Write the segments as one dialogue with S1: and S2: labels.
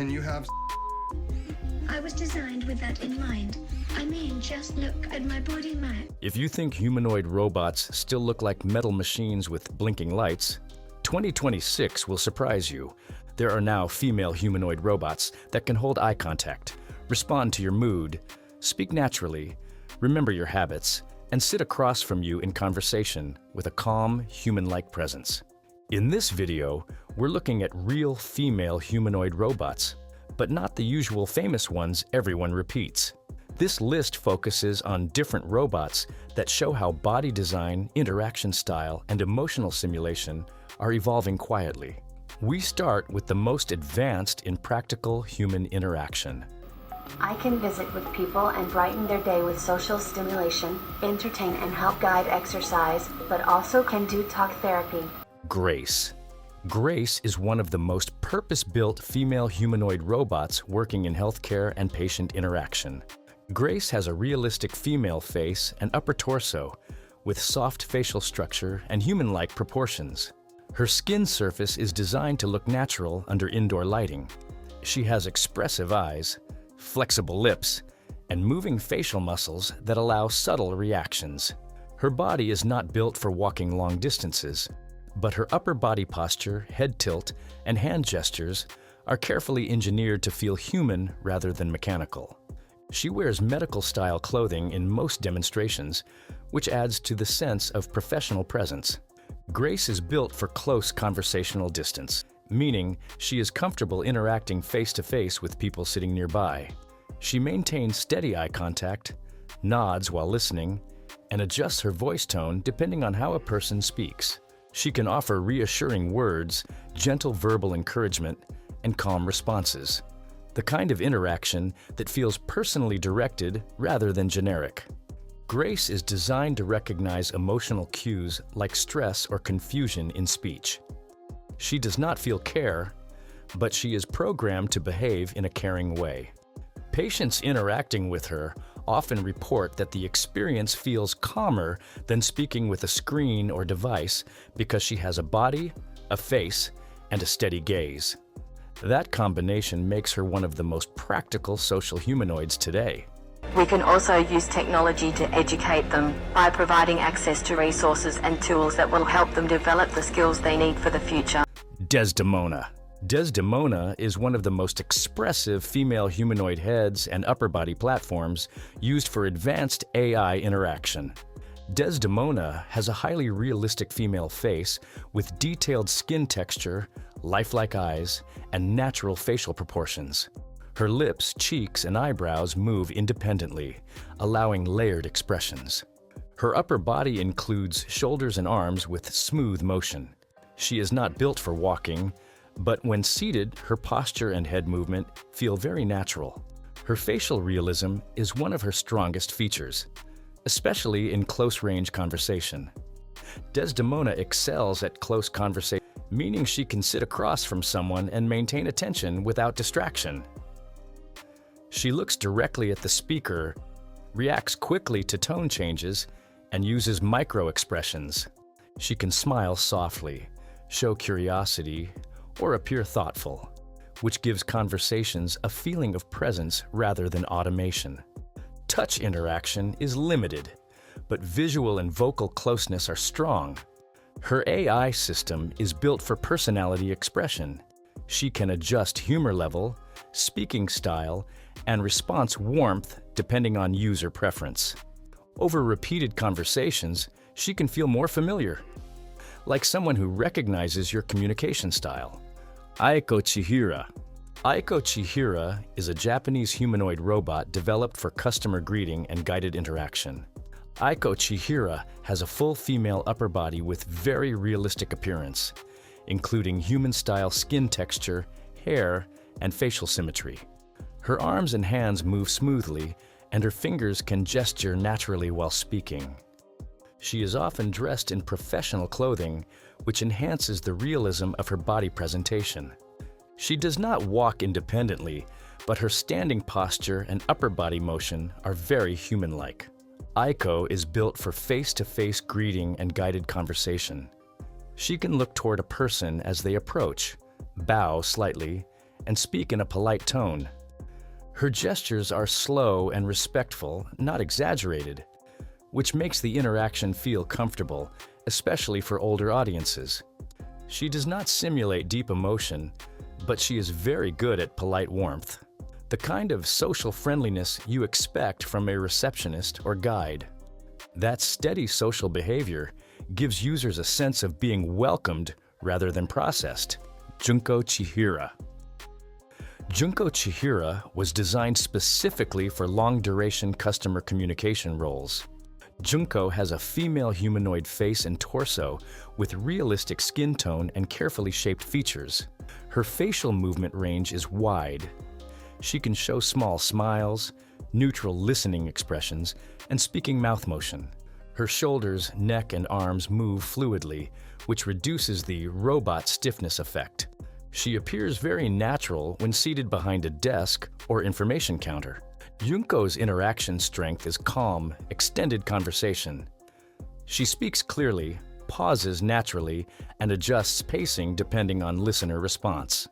S1: can you have
S2: I was designed with that in mind. I mean, just look at my body map.
S3: If you think humanoid robots still look like metal machines with blinking lights, 2026 will surprise you. There are now female humanoid robots that can hold eye contact, respond to your mood, speak naturally, remember your habits, and sit across from you in conversation with a calm, human-like presence. In this video, we're looking at real female humanoid robots, but not the usual famous ones everyone repeats. This list focuses on different robots that show how body design, interaction style, and emotional simulation are evolving quietly. We start with the most advanced in practical human interaction.
S4: I can visit with people and brighten their day with social stimulation, entertain and help guide exercise, but also can do talk therapy.
S3: Grace. Grace is one of the most purpose-built female humanoid robots working in healthcare and patient interaction. Grace has a realistic female face and upper torso with soft facial structure and human-like proportions. Her skin surface is designed to look natural under indoor lighting. She has expressive eyes, flexible lips, and moving facial muscles that allow subtle reactions. Her body is not built for walking long distances, but her upper body posture, head tilt, and hand gestures are carefully engineered to feel human rather than mechanical. She wears medical-style clothing in most demonstrations, which adds to the sense of professional presence. Grace is built for close conversational distance, meaning she is comfortable interacting face-to-face with people sitting nearby. She maintains steady eye contact, nods while listening, and adjusts her voice tone depending on how a person speaks. She can offer reassuring words, gentle verbal encouragement, and calm responses. The kind of interaction that feels personally directed rather than generic. Grace is designed to recognize emotional cues like stress or confusion in speech. She does not feel care, but she is programmed to behave in a caring way. Patients interacting with her often report that the experience feels calmer than speaking with a screen or device because she has a body, a face, and a steady gaze. That combination makes her one of the most practical social humanoids today.
S4: We can also use technology to educate them by providing access to resources and tools that will help them develop the skills they need for the future.
S3: Desdemona. Desdemona is one of the most expressive female humanoid heads and upper body platforms used for advanced AI interaction. Desdemona has a highly realistic female face with detailed skin texture, lifelike eyes, and natural facial proportions. Her lips, cheeks, and eyebrows move independently, allowing layered expressions. Her upper body includes shoulders and arms with smooth motion. She is not built for walking, but when seated, her posture and head movement feel very natural. Her facial realism is one of her strongest features, especially in close-range conversation. Desdemona excels at close conversation, meaning she can sit across from someone and maintain attention without distraction. She looks directly at the speaker, reacts quickly to tone changes, and uses micro-expressions. She can smile softly, show curiosity, or appear thoughtful, which gives conversations a feeling of presence rather than automation. Touch interaction is limited, but visual and vocal closeness are strong. Her AI system is built for personality expression. She can adjust humor level, speaking style, and response warmth depending on user preference. Over repeated conversations, she can feel more familiar, like someone who recognizes your communication style. Aiko Chihira. Aiko Chihira is a Japanese humanoid robot developed for customer greeting and guided interaction. Aiko Chihira has a full female upper body with very realistic appearance, including human-style skin texture, hair, and facial symmetry. Her arms and hands move smoothly, and her fingers can gesture naturally while speaking. She is often dressed in professional clothing, which enhances the realism of her body presentation. She does not walk independently, but her standing posture and upper body motion are very human-like. Aiko is built for face-to-face greeting and guided conversation. She can look toward a person as they approach, bow slightly, and speak in a polite tone. Her gestures are slow and respectful, not exaggerated, which makes the interaction feel comfortable, especially for older audiences. She does not simulate deep emotion, but she is very good at polite warmth, the kind of social friendliness you expect from a receptionist or guide. That steady social behavior gives users a sense of being welcomed rather than processed. Junko Chihira. Junko Chihira was designed specifically for long-duration customer communication roles. Junko has a female humanoid face and torso with realistic skin tone and carefully shaped features. Her facial movement range is wide. She can show small smiles, neutral listening expressions, and speaking mouth motion. Her shoulders, neck, and arms move fluidly, which reduces the robot stiffness effect. She appears very natural when seated behind a desk or information counter. Junko's interaction strength is calm, extended conversation. She speaks clearly, pauses naturally, and adjusts pacing depending on listener response.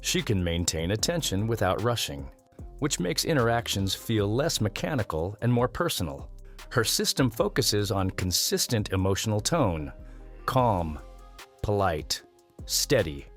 S3: She can maintain attention without rushing, which makes interactions feel less mechanical and more personal. Her system focuses on consistent emotional tone, calm, polite, steady.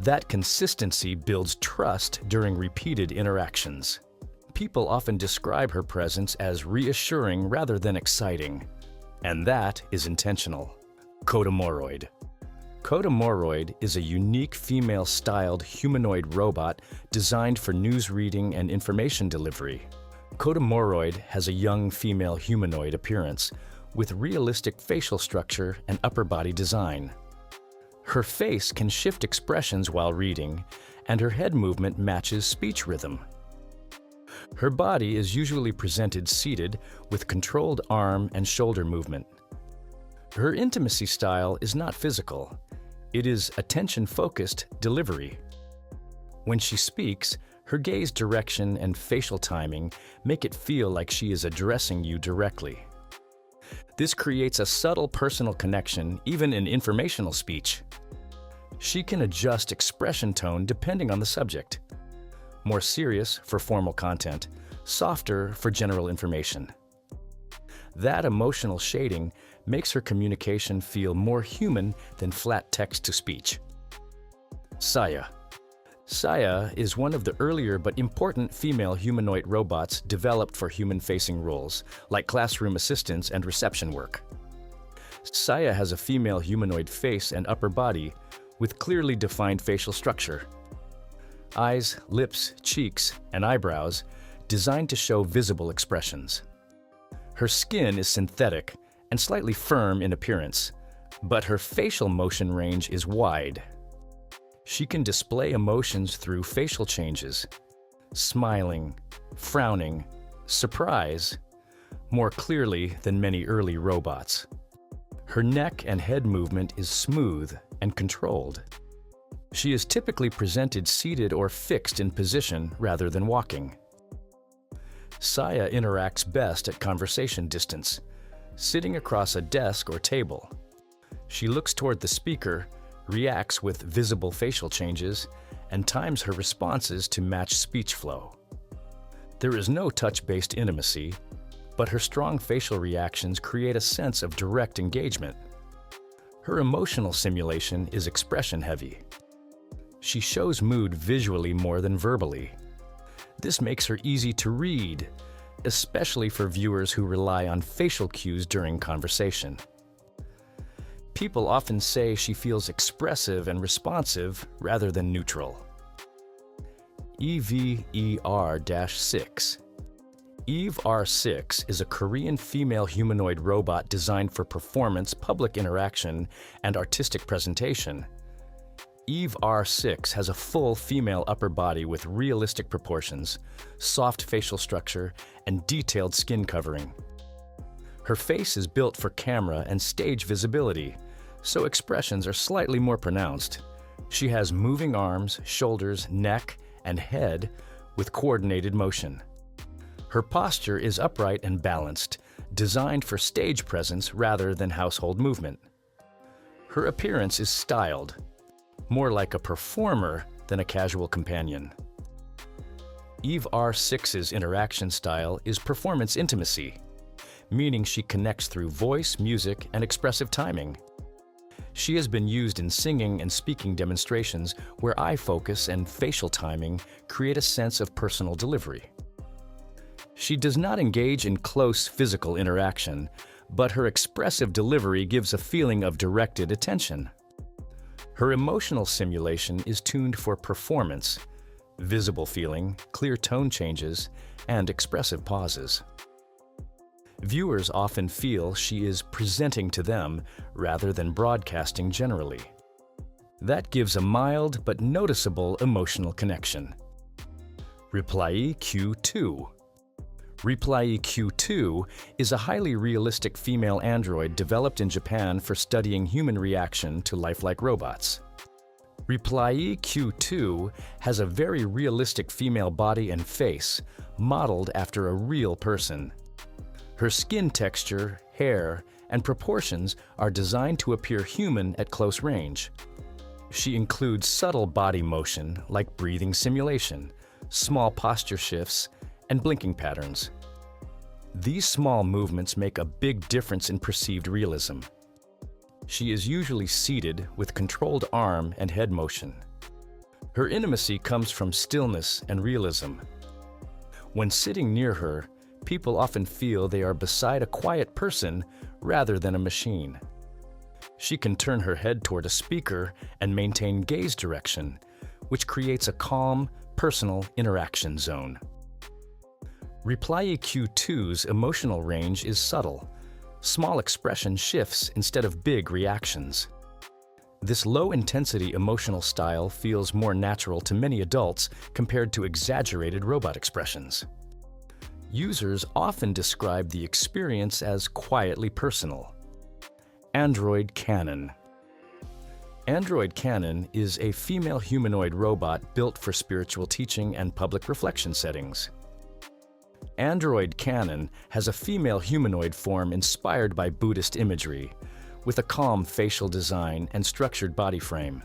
S3: That consistency builds trust during repeated interactions. People often describe her presence as reassuring rather than exciting, and that is intentional. Kodomoroid. Kodomoroid is a unique female-styled humanoid robot designed for news reading and information delivery. Kodomoroid has a young female humanoid appearance with realistic facial structure and upper body design. Her face can shift expressions while reading, and her head movement matches speech rhythm. Her body is usually presented seated with controlled arm and shoulder movement. Her intimacy style is not physical. It is attention-focused delivery. When she speaks, her gaze direction and facial timing make it feel like she is addressing you directly. This creates a subtle personal connection even in informational speech. She can adjust expression tone depending on the subject. More serious for formal content, softer for general information. That emotional shading makes her communication feel more human than flat text-to-speech. Saiia. Saiia is one of the earlier but important female humanoid robots developed for human-facing roles, like classroom assistants and reception work. Saiia has a female humanoid face and upper body with clearly defined facial structure. Eyes, lips, cheeks, and eyebrows designed to show visible expressions. Her skin is synthetic and slightly firm in appearance, but her facial motion range is wide. She can display emotions through facial changes, smiling, frowning, surprise, more clearly than many early robots. Her neck and head movement is smooth and controlled. She is typically presented seated or fixed in position rather than walking. Saiia interacts best at conversation distance, sitting across a desk or table. She looks toward the speaker, reacts with visible facial changes, and times her responses to match speech flow. There is no touch-based intimacy, but her strong facial reactions create a sense of direct engagement. Her emotional simulation is expression-heavy. She shows mood visually more than verbally. This makes her easy to read, especially for viewers who rely on facial cues during conversation. People often say she feels expressive and responsive rather than neutral. EVER-6. Eve R6 is a Korean female humanoid robot designed for performance, public interaction, and artistic presentation. Eve R6 has a full female upper body with realistic proportions, soft facial structure, and detailed skin covering. Her face is built for camera and stage visibility, so expressions are slightly more pronounced. She has moving arms, shoulders, neck, and head with coordinated motion. Her posture is upright and balanced, designed for stage presence rather than household movement. Her appearance is styled, more like a performer than a casual companion. Eve R6's interaction style is performance intimacy, meaning she connects through voice, music, and expressive timing. She has been used in singing and speaking demonstrations where eye focus and facial timing create a sense of personal delivery. She does not engage in close physical interaction, but her expressive delivery gives a feeling of directed attention. Her emotional simulation is tuned for performance, visible feeling, clear tone changes, and expressive pauses. Viewers often feel she is presenting to them rather than broadcasting generally. That gives a mild but noticeable emotional connection. Reply Q2. Reply Q2 is a highly realistic female android developed in Japan for studying human reaction to lifelike robots. Reply Q2 has a very realistic female body and face, modeled after a real person. Her skin texture, hair, and proportions are designed to appear human at close range. She includes subtle body motion like breathing simulation, small posture shifts, and blinking patterns. These small movements make a big difference in perceived realism. She is usually seated with controlled arm and head motion. Her intimacy comes from stillness and realism. When sitting near her, people often feel they are beside a quiet person rather than a machine. She can turn her head toward a speaker and maintain gaze direction, which creates a calm, personal interaction zone. Reply Q2's emotional range is subtle. Small expression shifts instead of big reactions. This low-intensity emotional style feels more natural to many adults compared to exaggerated robot expressions. Users often describe the experience as quietly personal. Android Canon. Android Canon is a female humanoid robot built for spiritual teaching and public reflection settings. Android Canon has a female humanoid form inspired by Buddhist imagery, with a calm facial design and structured body frame.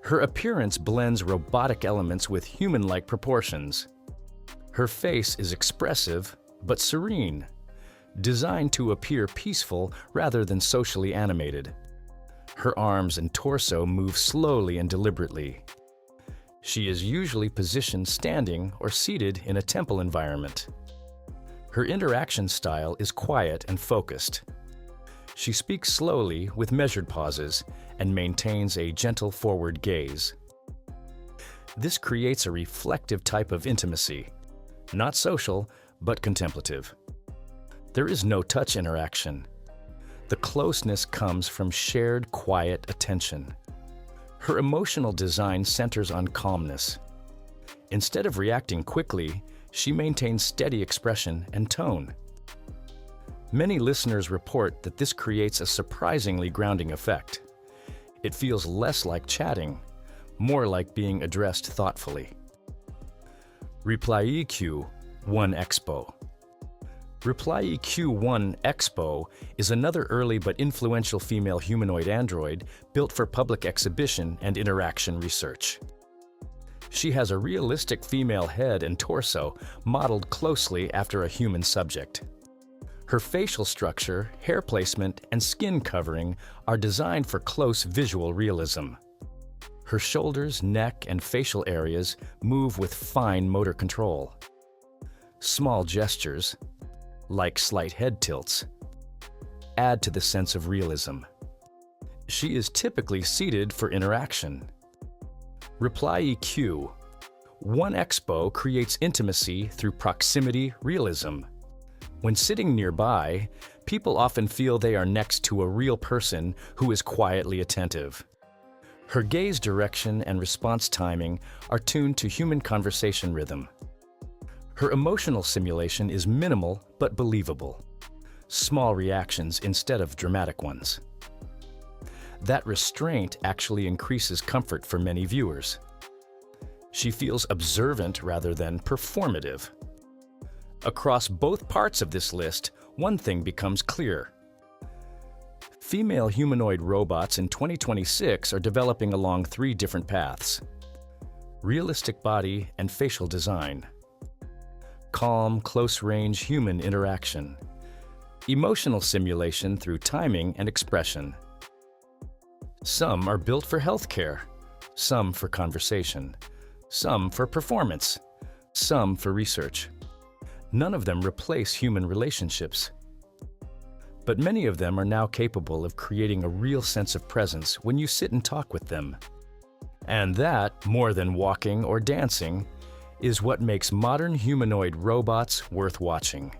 S3: Her appearance blends robotic elements with human-like proportions. Her face is expressive but serene, designed to appear peaceful rather than socially animated. Her arms and torso move slowly and deliberately. She is usually positioned standing or seated in a temple environment. Her interaction style is quiet and focused. She speaks slowly with measured pauses and maintains a gentle forward gaze. This creates a reflective type of intimacy, not social, but contemplative. There is no touch interaction. The closeness comes from shared, quiet attention. Her emotional design centers on calmness. Instead of reacting quickly, she maintains steady expression and tone. Many listeners report that this creates a surprisingly grounding effect. It feels less like chatting, more like being addressed thoughtfully. Reply EQ 1 Expo. Reply EQ 1 Expo is another early but influential female humanoid android built for public exhibition and interaction research. She has a realistic female head and torso modeled closely after a human subject. Her facial structure, hair placement, and skin covering are designed for close visual realism. Her shoulders, neck, and facial areas move with fine motor control. Small gestures, like slight head tilts, add to the sense of realism. She is typically seated for interaction. Reply EQ 1 Expo creates intimacy through proximity realism. When sitting nearby, people often feel they are next to a real person who is quietly attentive. Her gaze direction and response timing are tuned to human conversation rhythm. Her emotional simulation is minimal but believable. Small reactions instead of dramatic ones. That restraint actually increases comfort for many viewers. She feels observant rather than performative. Across both parts of this list, one thing becomes clear. Female humanoid robots in 2026 are developing along 3 different paths. realistic body and facial design, calm, close-range human interaction, emotional simulation through timing and expression. Some are built for healthcare, some for conversation, some for performance, some for research. None of them replace human relationships. But many of them are now capable of creating a real sense of presence when you sit and talk with them. And that, more than walking or dancing, is what makes modern humanoid robots worth watching.